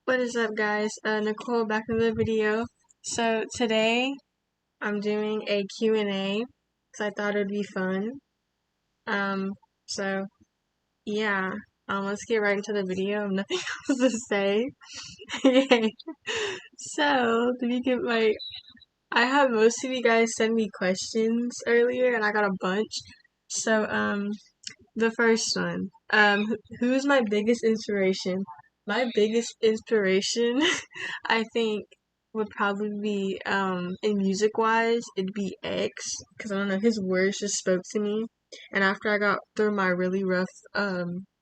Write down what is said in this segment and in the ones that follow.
What is up, guys? Nicole back in the video. So today I'm doing a Q&A because I thought it'd be fun. Um, so yeah, let's get right into the video. I have nothing else to say. Okay. So to begin, I had most of you guys send me questions earlier, and I got a bunch. So the first one, who's my biggest inspiration? My biggest inspiration, I think, would probably be, in music wise, it'd be X, because I don't know, his words just spoke to me. And after I got through my really rough,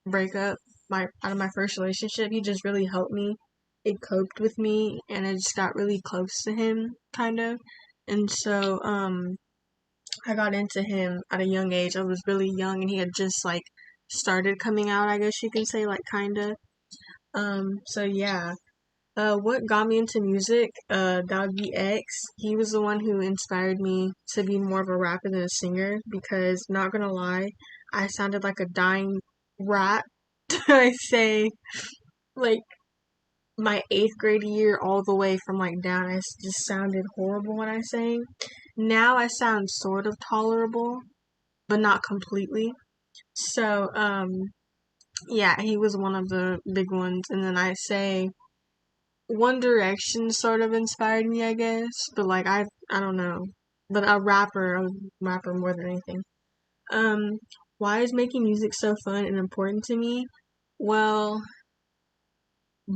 breakup, out of my first relationship, he just really helped me. It coped with me, and I just got really close to him, kind of. And so, I got into him at a young age. I was really young and he had just started coming out, I guess you can say, kinda. So yeah. What got me into music? That would be X. He was the one who inspired me to be more of a rapper than a singer because, not gonna lie, I sounded like a dying rat. I say, like, my 8th grade year all the way from down, I just sounded horrible when I sang. Now I sound sort of tolerable, but not completely. So, yeah, he was one of the big ones. And then I say One Direction sort of inspired me, I guess. But I don't know. But a rapper more than anything. Um, why is making music so fun and important to me? Well,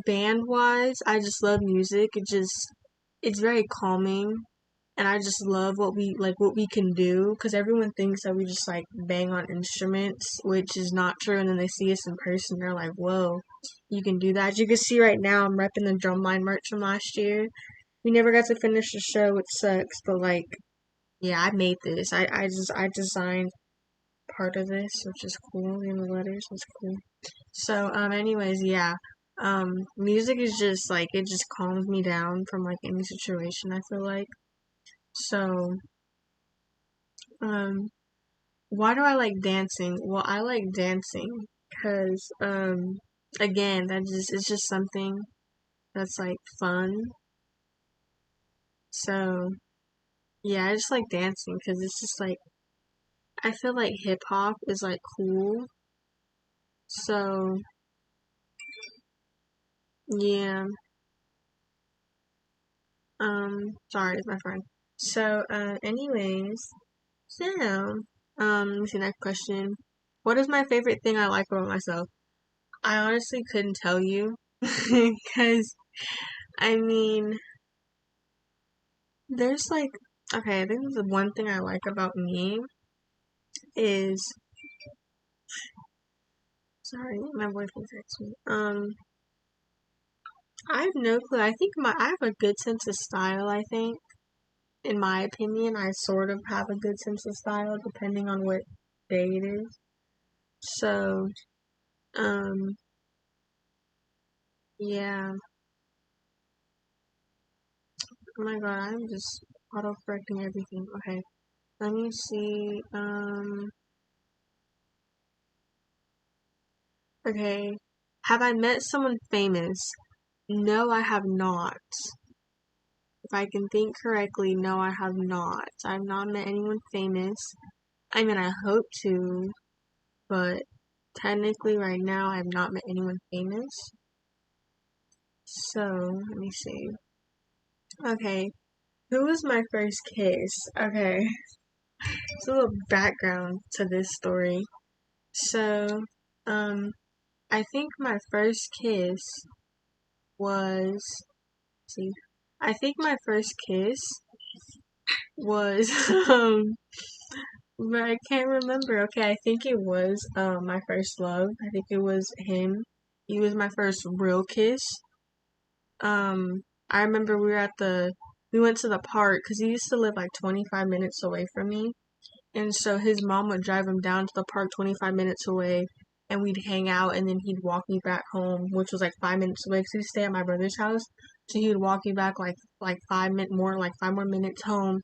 band wise, I just love music. It's very calming, and I just love what we can do because everyone thinks that we just bang on instruments, which is not true. And then they see us in person, they're like, "Whoa, you can do that." As you can see right now, I'm repping the Drumline merch from last year. We never got to finish the show, which sucks, but yeah, I made this. I designed part of this, which is cool. In the letters, it's cool. So anyways, yeah. Music is just it just calms me down from any situation, I feel like. So, um, why do I like dancing? Well, I like dancing because, again, it's just something that's fun. So, yeah, I just like dancing because it's just I feel like hip hop is cool. So, yeah, sorry, it's my friend. So, anyways, so, let me see, next question. What is my favorite thing I like about myself? I honestly couldn't tell you because I mean, there's okay, I think the one thing I like about me is, sorry, my boyfriend texted me. I have no clue. I have a good sense of style, I think. In my opinion, I sort of have a good sense of style depending on what day it is. So, um, yeah. Oh my god, I'm just auto-correcting everything. Okay, let me see. Okay. Have I met someone famous? No, I have not. If I can think correctly, no, I have not. I've not met anyone famous. I mean, I hope to, but technically, right now, I've not met anyone famous. So, let me see. Okay, who was my first kiss? Okay, it's a little background to this story. So, um, I think my first kiss was, see, I think my first kiss was but I can't remember. Okay, I think it was my first love. I think it was him. He was my first real kiss. Um I remember we went to the park cuz he used to live 25 minutes away from me. And so his mom would drive him down to the park 25 minutes away and we'd hang out and then he'd walk me back home, which was 5 minutes away cuz we stay at my brother's house. So he would walk me back 5 more minutes home,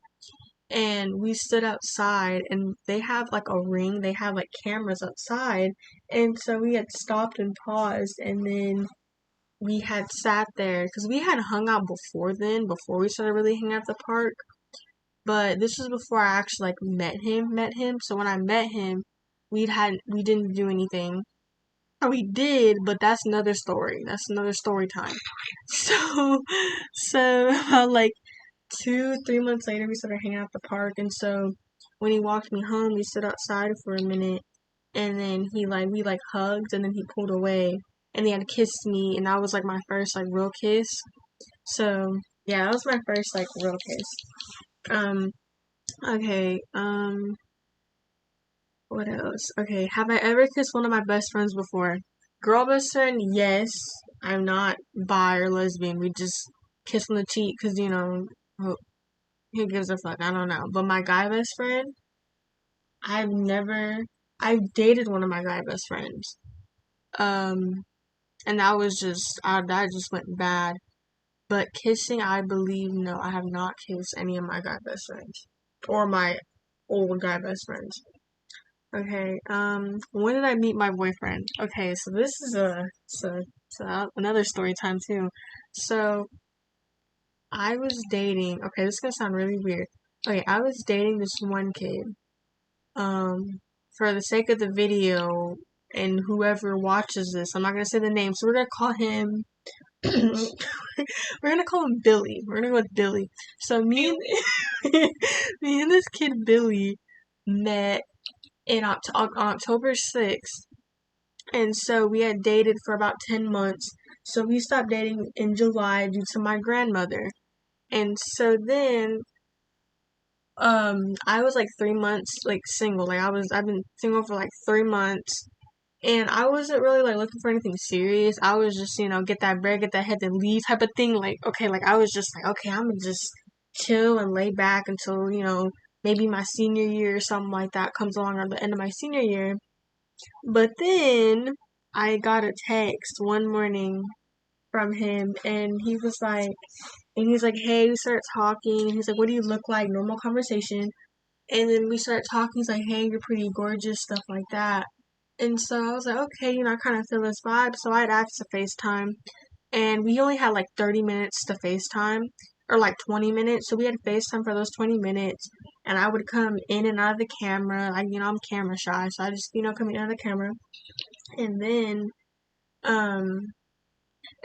and we stood outside and they have a ring, they have cameras outside, and so we had stopped and paused, and then we had sat there because we had hung out before then, before we started really hanging out at the park. But this was before I actually like met him. So when I met him, we didn't do anything. Or we did, but that's another story. That's another story time. So, like 2, 3 months later, we started hanging out at the park, and so when he walked me home, we stood outside for a minute, and then we like hugged, and then he pulled away, and he had kissed me, and that was like my first like real kiss. So yeah, that was my first like real kiss. Um, okay, what else? Okay, have I ever kissed one of my best friends before? Girl best friend, yes. I'm not bi or lesbian. We just kiss on the cheek because, who gives a fuck? I don't know. But my guy best friend, I've never, I've dated one of my guy best friends. Um, and that just went bad. But kissing, I believe, no, I have not kissed any of my guy best friends. Or my old guy best friends. Okay, when did I meet my boyfriend? Okay, so this is another story time too. So I was dating, okay, this is gonna sound really weird. Okay, I was dating this one kid. For the sake of the video and whoever watches this, I'm not gonna say the name, so we're gonna call him we're gonna call him Billy. We're gonna go with Billy. So me and this kid Billy met on October 6th, and so we had dated for about 10 months. So we stopped dating in July due to my grandmother. And so then I was like 3 months like single. I've been single for like 3 months, and I wasn't really like looking for anything serious. I was just, get that bread, get that head, then leave type of thing. Like, okay, like I was just like, okay, I'm gonna just chill and lay back until, maybe my senior year or something like that comes along, or the end of my senior year. But then I got a text one morning from him, and he's like, hey, we start talking. He's like, what do you look like? Normal conversation. And then we start talking. He's like, hey, you're pretty gorgeous, stuff like that. And so I was like, okay, I kind of feel this vibe. So I had asked to FaceTime, and we only had like 30 minutes to FaceTime, or like 20 minutes. So we had FaceTime for those 20 minutes, and I would come in and out of the camera. I'm camera shy, so I just, come in and out of the camera. And then, um,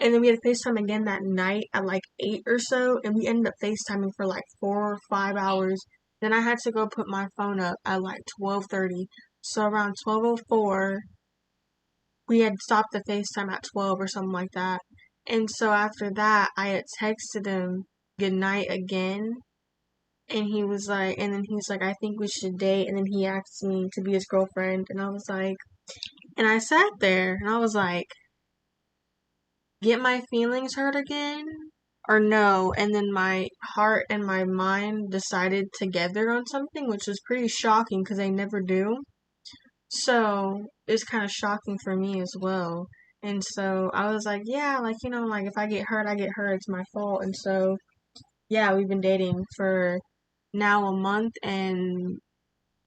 we had FaceTime again that night at like 8 or so, and we ended up FaceTiming for like 4 or 5 hours. Then I had to go put my phone up at like 12:30. So around 12:04, we had stopped the FaceTime at 12 or something like that. And so after that, I had texted him good night again. And then he's like, I think we should date. And then he asked me to be his girlfriend. And I was like, and I sat there and I was like, get my feelings hurt again? Or no? And then my heart and my mind decided together on something, which was pretty shocking because they never do. So it's kind of shocking for me as well. And so I was like, yeah, like, like if I get hurt, I get hurt. It's my fault. And so, yeah, we've been dating for now a month and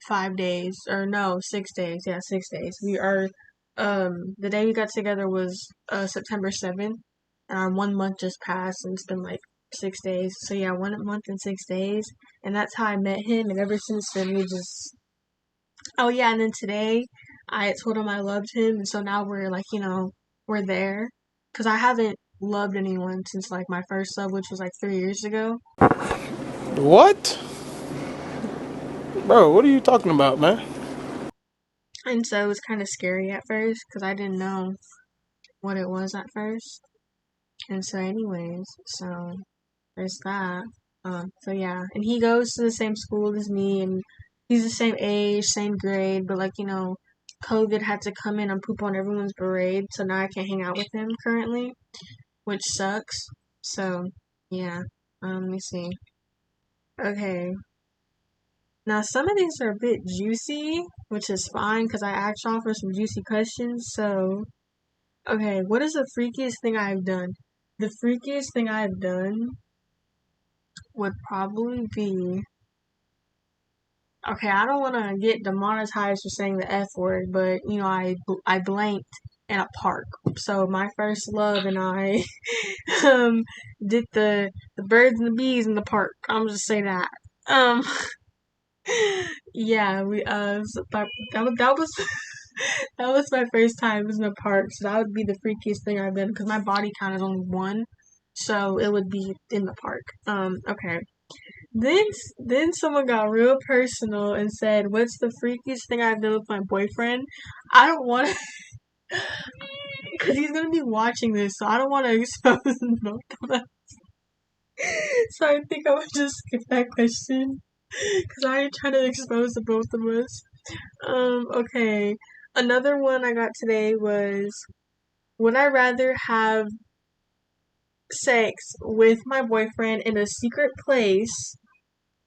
5 days. Or no, 6 days. Yeah, 6 days. The day we got together was September 7th. And our 1 month just passed, and it's been like 6 days. So, yeah, 1 month and 6 days. And that's how I met him. And ever since then, we just Oh yeah, and then today I told him I loved him, and so now we're like, we're there. Cause I haven't loved anyone since like my first love, which was like 3 years ago. What? Bro, what are you talking about, man? And so it was kind of scary at first, cause I didn't know what it was at first. And so, anyways, so there's that. So yeah, and he goes to the same school as me, and he's the same age, same grade, but like, COVID had to come in and poop on everyone's parade, so now I can't hang out with him currently, which sucks. So, yeah. Let me see. Okay. Now, some of these are a bit juicy, which is fine because I asked y'all for some juicy questions. So, okay, what is the freakiest thing I've done? The freakiest thing I've done would probably be. Okay, I don't want to get demonetized for saying the F word, but I blanked in a park. So my first love and I did the birds and the bees in the park. I'm just say that. Um yeah, we so that was that was my first time was in a park, so that would be the freakiest thing I've done because my body count is only one, so it would be in the park. Okay. Then then someone got real personal and said, "What's the freakiest thing I've done with my boyfriend?" I don't want to, because he's gonna be watching this, so I don't want to expose both of us. So I think I would just skip that question, because I ain't trying to expose the both of us. Okay. Another one I got today was, would I rather have sex with my boyfriend in a secret place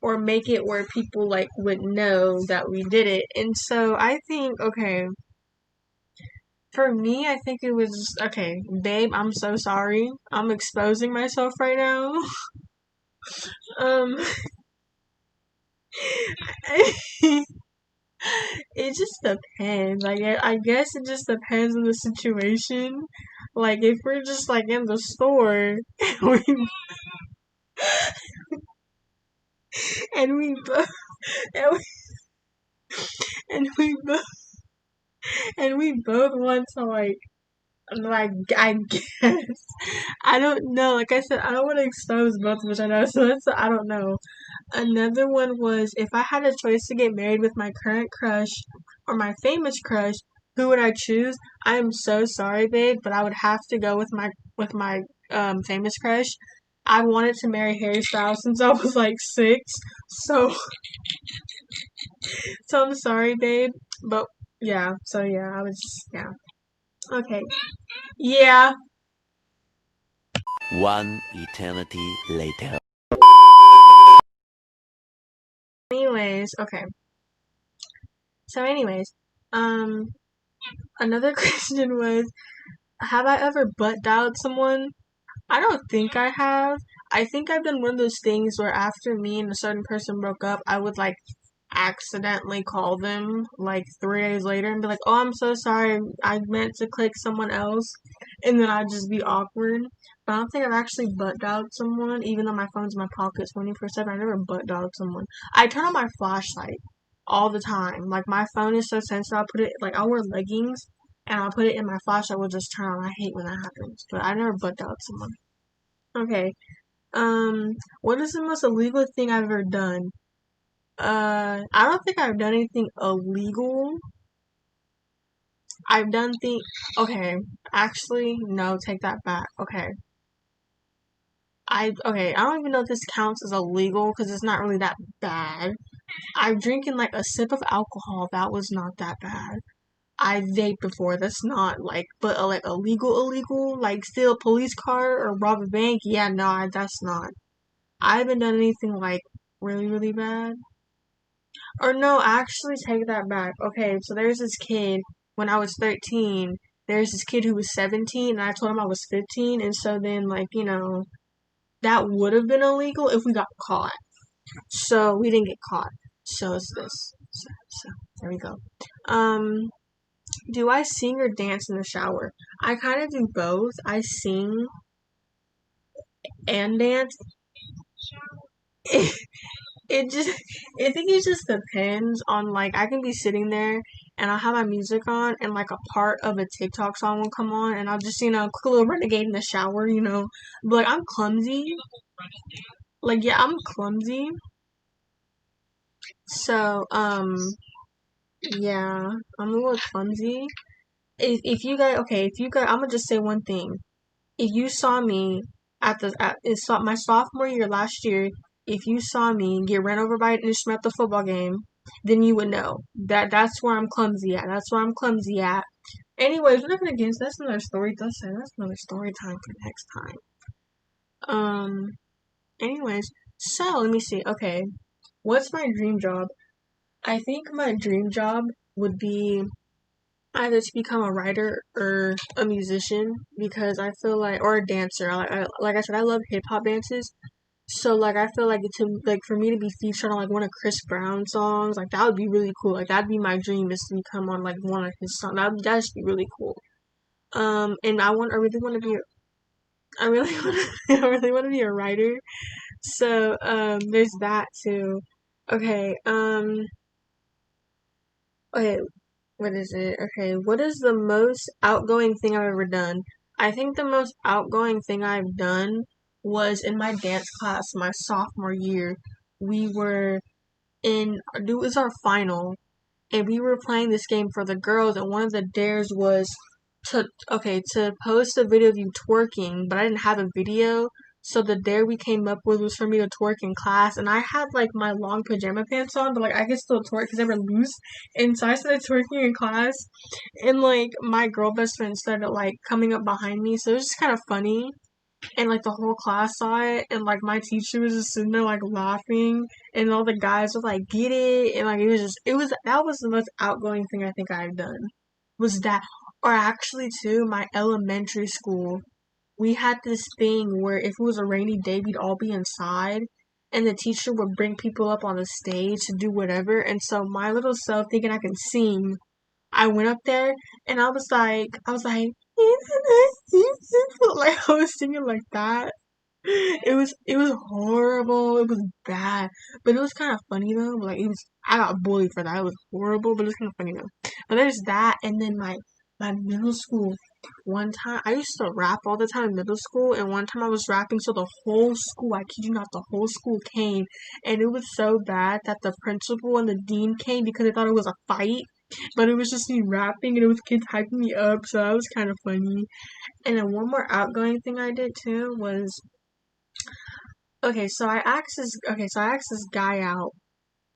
or make it where people like would know that we did it? And so I think, okay, for me, I think it was, okay, babe, I'm so sorry. I'm exposing myself right now. Um, it just depends. Like, I guess it just depends on the situation. Like, if we're just like in the store and we both and we, and we both and we both want to like I guess I don't know. Like I said, I don't want to expose both of us. I know, so that's I don't know. Another one was, if I had a choice to get married with my current crush or my famous crush, who would I choose? I am so sorry, babe, but I would have to go with my famous crush. I wanted to marry Harry Styles since I was like 6, so so I'm sorry, babe, but yeah. So yeah, I was yeah. Okay, yeah. One eternity later. Anyways, okay. So anyways, um, another question was, have I ever butt dialed someone? I don't think I have. I think I've done one of those things where after me and a certain person broke up, I would like accidentally call them like 3 days later and be like, "Oh, I'm so sorry. I meant to click someone else," and then I'd just be awkward. But I don't think I've actually butt dialed someone, even though my phone's in my pocket 24/7. I never butt dialed someone. I turn on my flashlight all the time. Like my phone is so sensitive. I put it like I wear leggings and I'll put it in my flashlight will just turn on. I hate when that happens. But I never butt dialed someone. Okay. What is the most illegal thing I've ever done? I don't think I've done anything illegal. I've done things. Okay, actually, no, take that back. Okay, I don't even know if this counts as illegal because it's not really that bad. I've drinking like a sip of alcohol. That was not that bad. I vaped before. That's not like, but like illegal, like steal a police car or rob a bank. Yeah, no, that's not. I haven't done anything like really bad. Or no, actually take that back. Okay, so there's this kid when I was 13. There's this kid who was 17 and I told him I was 15, and so then like, that would have been illegal if we got caught. So we didn't get caught. So it's this. So there we go. Um do I sing or dance in the shower? I kind of do both. I sing and dance. It just I think it just depends on like I can be sitting there and I'll have my music on and like a part of a TikTok song will come on and I'll just quick little renegade in the shower. But like I'm clumsy. Like yeah, I'm clumsy. So yeah, I'm a little clumsy. If you guys okay, if you guys I'm gonna just say one thing. If you saw me it's my sophomore year last year, if you saw me get ran over by an instrument at the football game, then you would know that's where I'm clumsy at. That's where I'm clumsy at. Anyways, we're not gonna get into that's another story. That's another story time for next time. Anyways, so let me see. Okay, what's my dream job? I think my dream job would be either to become a writer or a musician because I feel like or a dancer. Like I said, I love hip hop dances. So like I feel like for me to be featured on like one of Chris Brown's songs, like that would be really cool. Like that'd be my dream is to become on like one of his songs. That'd just be really cool. And I really want to be, I really want to, I really want to be a writer. So, there's that too. Okay, okay, what is it? Okay, what is the most outgoing thing I've ever done? I think the most outgoing thing I've done was in my dance class my sophomore year. We were it was our final, and we were playing this game for the girls, and one of the dares was to post a video of you twerking, but I didn't have a video, so the dare we came up with was for me to twerk in class, and I had like my long pajama pants on, but like I could still twerk because they were loose, and so I started twerking in class, and like my girl best friend started like coming up behind me, so it was just kind of funny. And like the whole class saw it, and like my teacher was just sitting there like laughing, and all the guys were like, "Get it!" And like that was the most outgoing thing I think I've done. Was that, or actually too, my elementary school, we had this thing where if it was a rainy day, we'd all be inside, and the teacher would bring people up on the stage to do whatever. And so my little self, thinking I can sing, I went up there and I was like, like I was singing like that. It was horrible. It was bad, but it was kind of funny though. Like I got bullied for that. It was horrible, but it was kind of funny though. But there's that, and then my middle school. One time, I used to rap all the time in middle school, and one time I was rapping, so the whole school, I kid you not, the whole school came, and it was so bad that the principal and the dean came because they thought it was a fight, but it was just me rapping, and it was kids hyping me up, so that was kind of funny. And then one more outgoing thing I did too was so I asked this guy out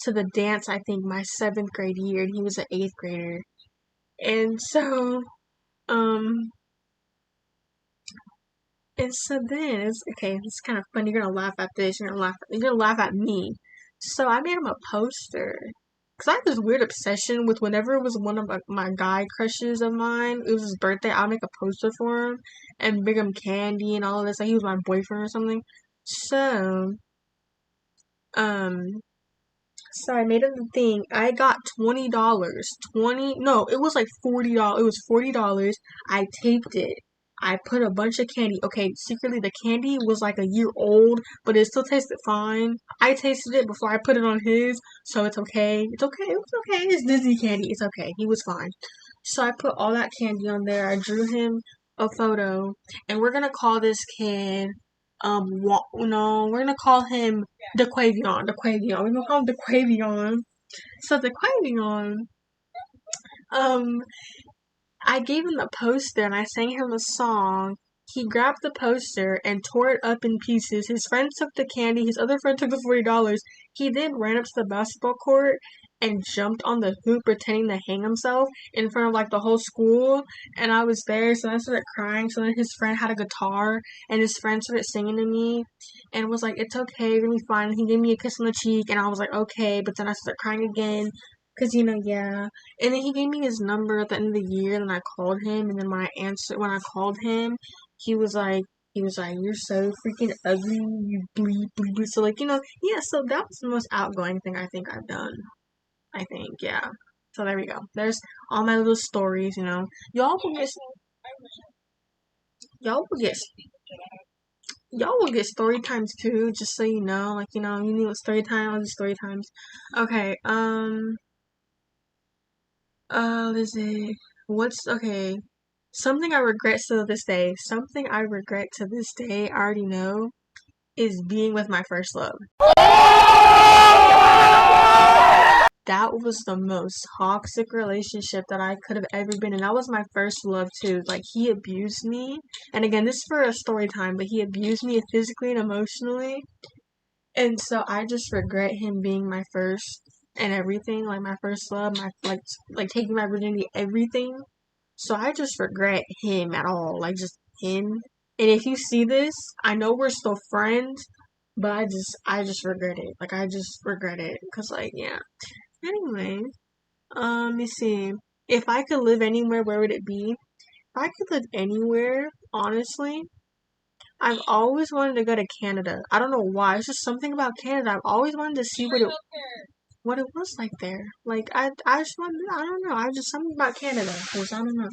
to the dance, I think my seventh grade year, and he was an eighth grader. And so, um, and so then it's kind of funny. You're gonna laugh at this. You're gonna laugh at me. So I made him a poster. Cause I had this weird obsession with whenever it was one of my guy crushes of mine, it was his birthday, I'll make a poster for him and bring him candy and all this. Like he was my boyfriend or something. So, um, So I made a thing. I got $20. No, it was like $40. It was $40. I taped it. I put a bunch of candy. Okay, secretly the candy was like a year old, but it still tasted fine. I tasted it before I put it on his, so it's okay. It's okay. It was okay. It's Disney candy. It's okay. He was fine. So I put all that candy on there. I drew him a photo, and we're gonna call this kid no, we're gonna call him DeQuavion. DeQuavion. We're gonna call him DeQuavion. So DeQuavion, um, I gave him the poster and I sang him a song. He grabbed the poster and tore it up in pieces. His friend took the candy. His other friend took the $40. He then ran up to the basketball court and jumped on the hoop pretending to hang himself in front of like the whole school. And I was there, so I started crying. So then his friend had a guitar and his friend started singing to me and was like, "It's okay, you're gonna be fine." And he gave me a kiss on the cheek and I was like, "Okay," but then I started crying again. Cause yeah. And then he gave me his number at the end of the year, and then I called him, and then when I called him, he was like, "You're so freaking ugly, you bleep bleep." Bleep." So like, yeah. So that was the most outgoing thing I think I've done. I think, yeah. So there we go. There's all my little stories. Y'all will get, y'all will get, y'all will get story times too. Just so you know, like you need a story time. All these story times. Okay. Let's see. Okay? Something I regret to this day. Something I regret to this day, I already know, is being with my first love. That was the most toxic relationship that I could have ever been in. That was my first love too. Like he abused me. And again, this is for a story time, but he abused me physically and emotionally. And so I just regret him being my first and everything, like my first love, my like taking my virginity, everything. So I just regret him at all, like just him. And if you see this, I know we're still friends, but I just regret it. Like I just regret it, cause like yeah. Anyway, let me see. If I could live anywhere, where would it be? If I could live anywhere, honestly, I've always wanted to go to Canada. I don't know why. It's just something about Canada. I've always wanted to see what it was like there. Like I just wanted. I don't know. I just something about Canada. I don't know.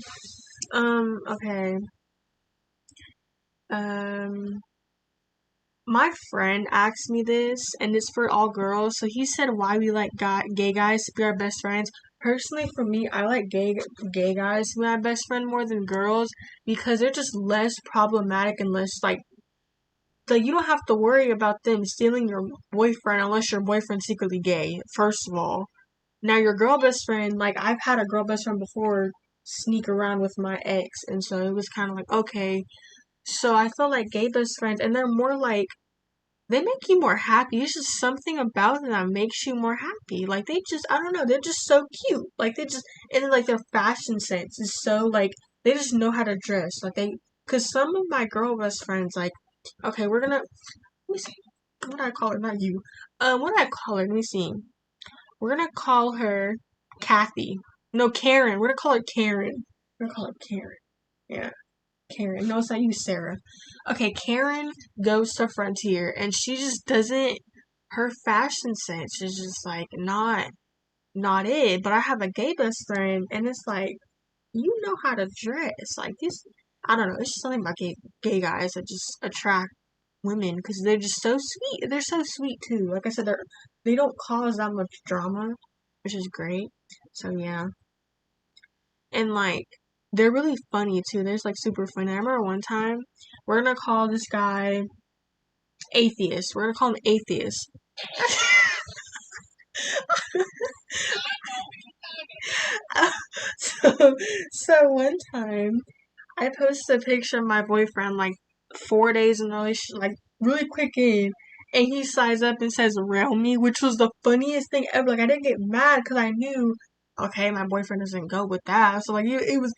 Okay. My friend asked me this, and it's for all girls. So he said why we like gay guys to be our best friends. Personally, for me, I like gay guys to be my best friend more than girls because they're just less problematic and less like you don't have to worry about them stealing your boyfriend unless your boyfriend's secretly gay. First of all, now your girl best friend, like I've had a girl best friend before sneak around with my ex, and so it was kind of like okay. So I feel like gay best friends, and they're more like they make you more happy. It's just something about them that makes you more happy. Like they just, I don't know, they're just so cute. Like they just, and then like their fashion sense is so like they just know how to dress. Like they, cause some of my girl best friends, like, okay, let me see, what do I call her? Not you. What do I call her? Let me see. We're gonna call her Kathy. No, Karen. We're gonna call her Karen. We're gonna call her Karen. Yeah. Karen. No, it's not you, Sarah. Okay, Karen goes to Frontier and she just doesn't her fashion sense is just like not it. But I have a gay best friend and it's like you know how to dress. Like this I don't know, it's just something about gay guys that just attract women because they're just so sweet. They're so sweet too. Like I said, they don't cause that much drama, which is great. So yeah. And like they're really funny too. They're just like super funny. I remember one time we're gonna call this guy Atheist. We're gonna call him Atheist. so so one time I posted a picture of my boyfriend like 4 days in a relationship, like really quick in, and he sighs up and says "rail me," which was the funniest thing ever. Like I didn't get mad because I knew, okay, my boyfriend doesn't go with that. So like it was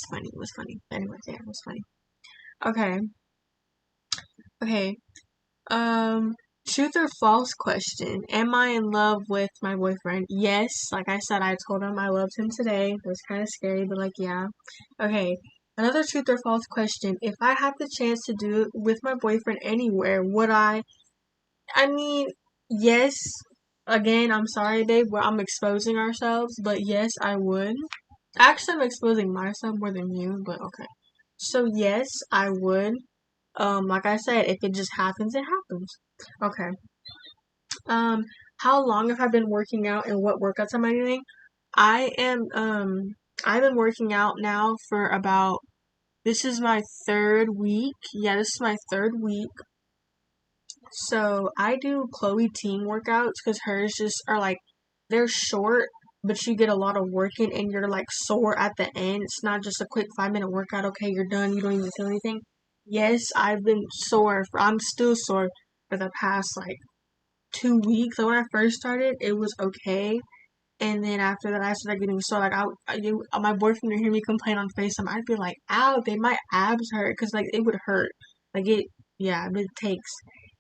funny. It was funny. Anyway, yeah, it was funny. Okay, okay. Um, Truth or false question. Am I in love with my boyfriend? Yes. Like I said, I told him I loved him today. It was kind of scary, but like, yeah. Okay. Another truth or false question. If I had the chance to do it with my boyfriend anywhere, would I? I mean, yes. Again, I'm sorry, babe, I'm exposing ourselves, but yes, I would. Actually, I'm exposing myself more than you, but okay. So yes, I would. Like I said, if it just happens, it happens. Okay. Um, how long have I been working out and what workouts am I doing? I am, I've been working out now for about, this is my third week. Yeah, this is my third week. So I do Chloe Teen workouts because hers just are like, they're short, but you get a lot of work in and you're like sore at the end. It's not just a quick 5 minute workout. Okay, you're done. You don't even feel anything. Yes, I've been I'm still sore for the past like 2 weeks. So when I first started, it was okay. And then after that, I started getting sore. Like my boyfriend would hear me complain on FaceTime. I'd be like, "Ow, they my abs hurt," because like it would hurt. Like it, yeah. But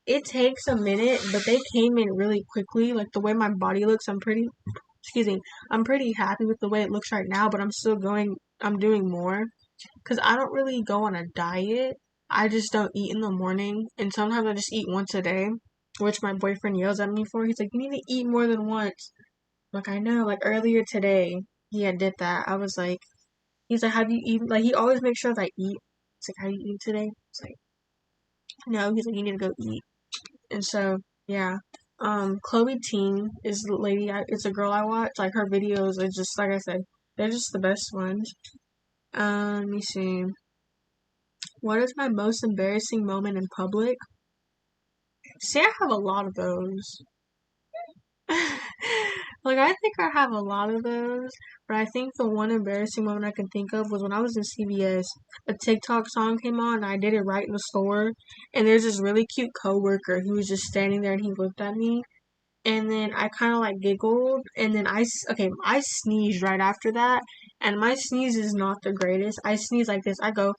it takes a minute, but they came in really quickly. Like the way my body looks, excuse me, I'm pretty happy with the way it looks right now. But I'm still going. I'm doing more because I don't really go on a diet. I just don't eat in the morning, and sometimes I just eat once a day, which my boyfriend yells at me for. He's like, "You need to eat more than once." Like I know, like earlier today, he had did that. I was like, he's like, have you eaten? Like he always makes sure that I eat. It's like, have you eaten today? It's like, no. He's like, you need to go eat. And so, yeah. Chloe Teen is the lady. It's a girl I watch. Like her videos are just like I said, they're just the best ones. Let me see. What is my most embarrassing moment in public? See, I have a lot of those. Like I think I have a lot of those, but I think the one embarrassing moment I can think of was when I was in CVS. A TikTok song came on, and I did it right in the store, and there's this really cute coworker who was just standing there, and he looked at me, and then I kind of like giggled, and then I sneezed right after that, and my sneeze is not the greatest. I sneeze like this. I go,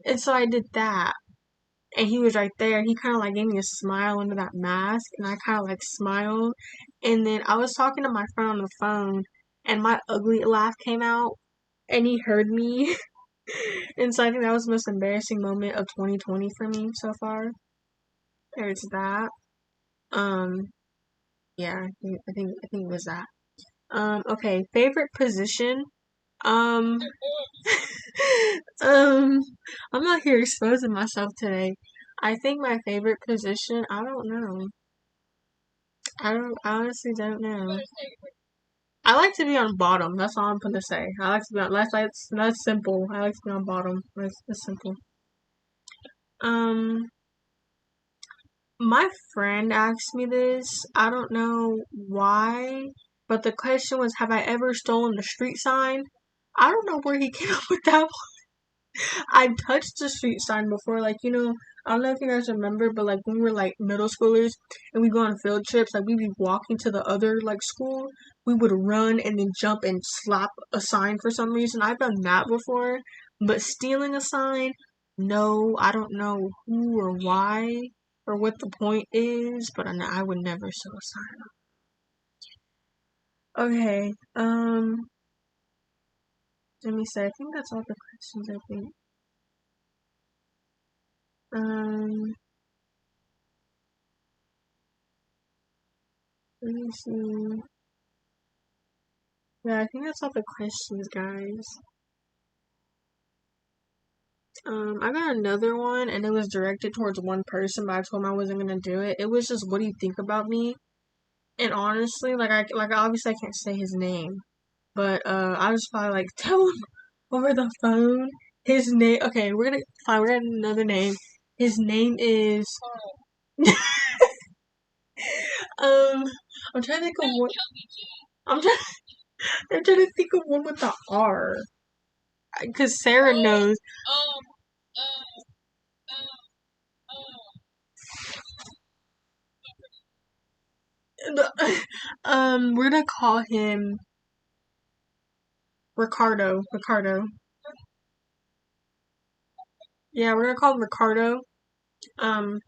and so I did that, and he was right there. He kind of like gave me a smile under that mask, and I kind of like smiled. And then I was talking to my friend on the phone, and my ugly laugh came out, and he heard me. And so I think that was the most embarrassing moment of 2020 for me so far. There's that. Um, yeah, I think it was that. Okay, favorite position. Um, um, I'm not here exposing myself today. I think my favorite position, I don't know. I honestly don't know. I like to be on bottom. That's all I'm gonna say. I like to be on. That's simple. I like to be on bottom. That's simple. Um, my friend asked me this. I don't know why, but the question was, "Have I ever stolen the street sign?" I don't know where he came up with that. I've touched the street sign before, like, I don't know if you guys remember, but like when we were like middle schoolers and we go on field trips, like we'd be walking to the other like school, we would run and then jump and slap a sign for some reason. I've done that before, but stealing a sign, no, I don't know who or why or what the point is, but I would never steal a sign. Okay, let me say, I think that's all the questions, I think. Um, let me see. Yeah, I think that's all the questions, guys. I got another one, and it was directed towards one person, but I told him I wasn't gonna do it. It was just, what do you think about me? And honestly, obviously I can't say his name, but I was probably like, tell him over the phone his name. Okay, we're gonna another name. His name is um. I'm trying to think of one. I'm trying. I'm trying to think of one with the R, because Sarah knows. We're gonna call him Ricardo. Ricardo. Yeah, we're gonna call him Ricardo. Um,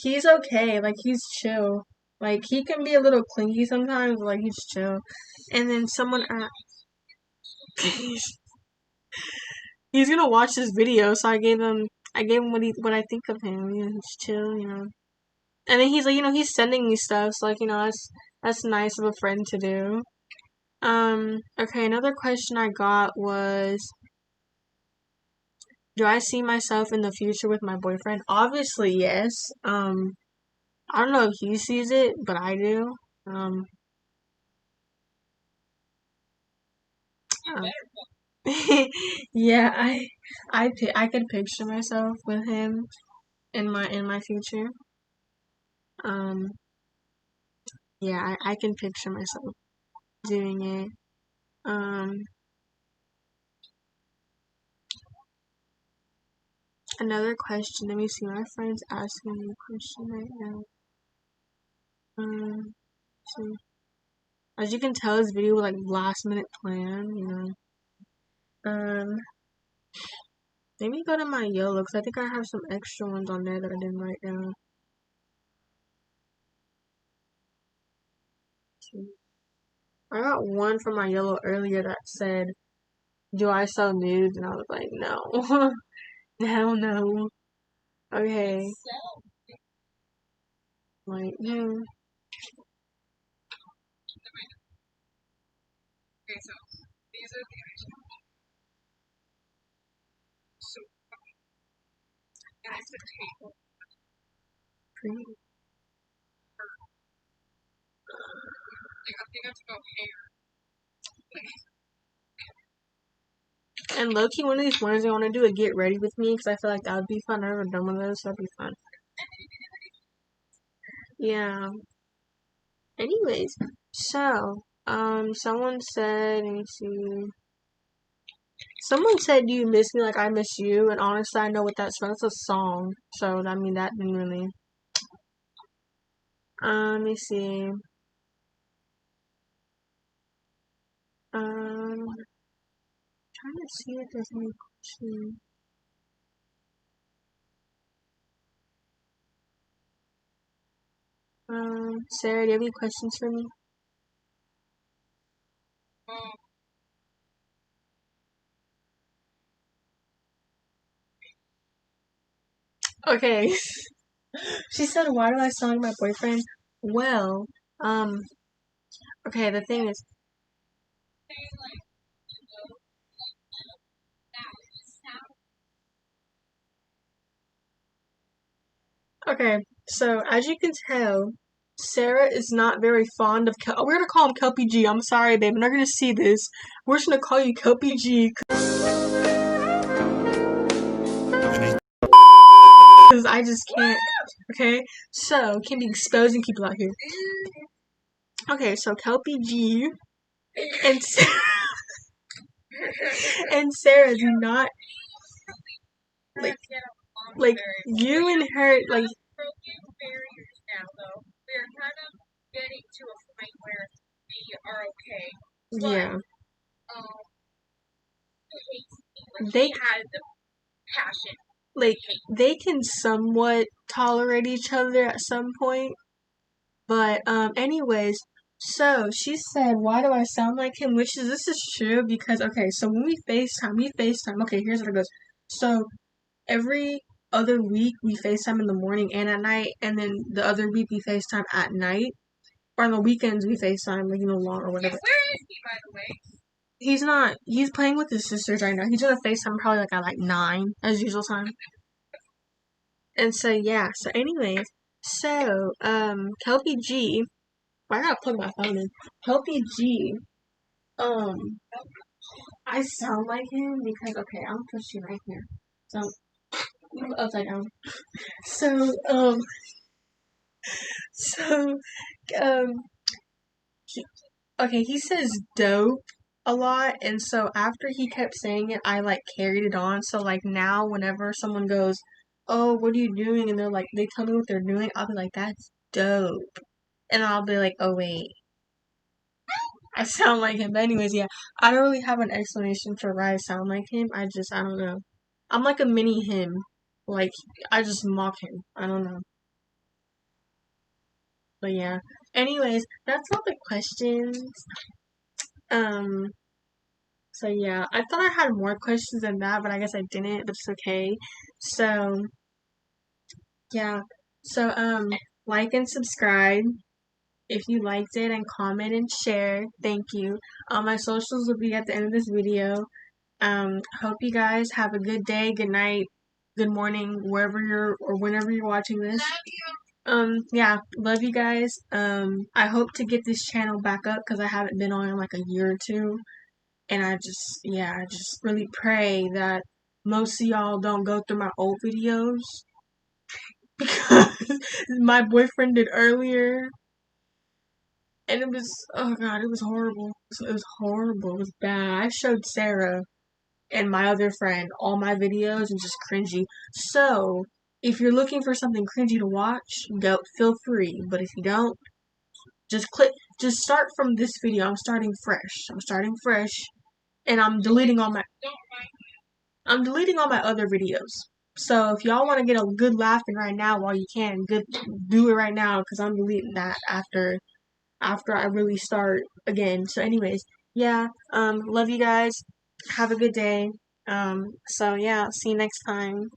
he's okay. Like he's chill. Like he can be a little clingy sometimes, but like he's chill. And then someone he's gonna watch this video, so I gave him what I think of him. He's chill. And then he's like, he's sending me stuff. So like, that's nice of a friend to do. Okay, another question I got was, do I see myself in the future with my boyfriend? Obviously, yes. I don't know if he sees it, but I do. Um, uh, yeah, I could picture myself with him in my future. Um, yeah, I can picture myself doing it. Um, another question. Let me see. My friend's asking me a question right now. So as you can tell, this video was like last minute plan. Um, let me go to my YOLO because I think I have some extra ones on there that I didn't write down. I got one from my YOLO earlier that said, "Do I sell nudes?" And I was like, "No, hell no." Okay, like, and low-key, one of these mornings I want to do a get ready with me because I feel like that would be fun. I've never done one of those, so that'd be fun. Yeah. Anyways, so, someone said, let me see. Someone said, "Do you miss me like I miss you?" And honestly, I know what that's from. It's a song. So, I mean, that didn't really. Let me see. Trying to see if there's any question. Sarah, do you have any questions for me? Okay. She said, "Why do I sound like my boyfriend?" Well, okay, the thing is, Okay, so as you can tell, Sarah is not very fond of we're gonna call him Kelpie G. I'm sorry, babe. I'm not gonna see this. We're just gonna call you Kelpie G because I just can't. Okay, so can't be exposing people out here. Okay, so Kelpie G and and Sarah do not like like you and her like. Barriers now, though. We're kind of getting to a point where we are okay. Yeah. They had the passion. Like they can somewhat tolerate each other at some point. But anyways, so she said, "Why do I sound like him?" Which is this is true because okay, so when we FaceTime. Okay, here's what it goes. So every other week we FaceTime in the morning and at night, and then the other week we FaceTime at night. Or on the weekends we FaceTime, like long or whatever. Where is he, by the way? He's not. He's playing with his sisters right now. He's gonna FaceTime probably like at 9 as usual time. And so yeah. So anyways, so Kelpie G. Why I gotta plug my phone in? Kelpie G. I sound like him because okay, I'm pushing right here. So upside down. So so um he says dope a lot, and so after he kept saying it, I like carried it on. So like now, whenever someone goes, "Oh, what are you doing?" and they're like, they tell me what they're doing, I'll be like, "That's dope," and I'll be like, "Oh wait, I sound like him." But anyways, yeah, I don't really have an explanation for why I sound like him. I don't know. I'm like a mini him. Like I just mock him. I don't know. But yeah. Anyways, that's all the questions. Um. So yeah, I thought I had more questions than that, but I guess I didn't. But it's okay. So yeah. So like and subscribe if you liked it, and comment and share. Thank you. My socials will be at the end of this video. Hope you guys have a good day, good night, good morning, wherever you're or whenever you're watching this. Yeah, love you guys. I hope to get this channel back up because I haven't been on in like a year or two. And I just really pray that most of y'all don't go through my old videos because my boyfriend did earlier. And it was, oh god, it was horrible. It was horrible. It was bad. I showed Sarah and my other friend all my videos and just cringy. So, if you're looking for something cringy to watch, go feel free. But if you don't, just start from this video. I'm starting fresh. And I'm deleting all my other videos. So if y'all want to get a good laughing right now while you can, do it right now because I'm deleting that after I really start again. So anyways, yeah, love you guys. Have a good day. So yeah, see you next time.